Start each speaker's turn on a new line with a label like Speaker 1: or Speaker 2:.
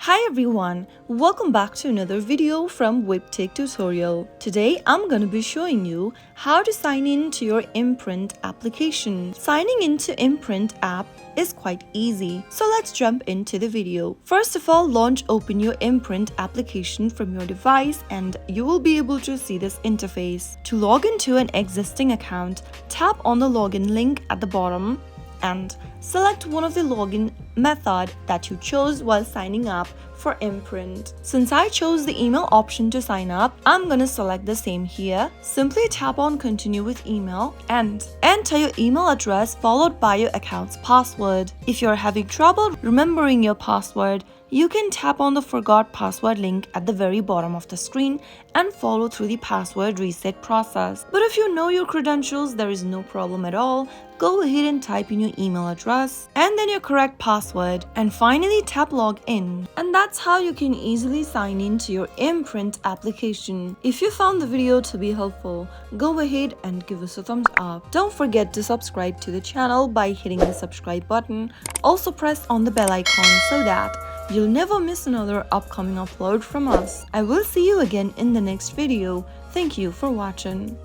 Speaker 1: Hi everyone, welcome back to another video from Webtech Tutorial. Today I'm gonna be showing you how to sign in to your Imprint application. Signing into Imprint app is quite easy, so let's jump into the video. First of all, open your Imprint application from your device and you will be able to see this interface. To log into an existing account, tap on the login link at the bottom and select one of the login method that you chose while signing up for Imprint. Since I chose the email option to sign up, I'm gonna select the same here. Simply tap on continue with email and enter your email address followed by your account's password. If you're having trouble remembering your password, you can tap on the forgot password link at the very bottom of the screen and follow through the password reset process. But if you know your credentials, there is no problem at all. Go ahead and type in your email address and then your correct password and finally tap login. And that's how you can easily sign in to your Imprint application. If you found the video to be helpful, go ahead and give us a thumbs up. Don't forget to subscribe to the channel by hitting the subscribe button. Also press on the bell icon so that you'll never miss another upcoming upload from us. I will see you again in the next video. Thank you for watching.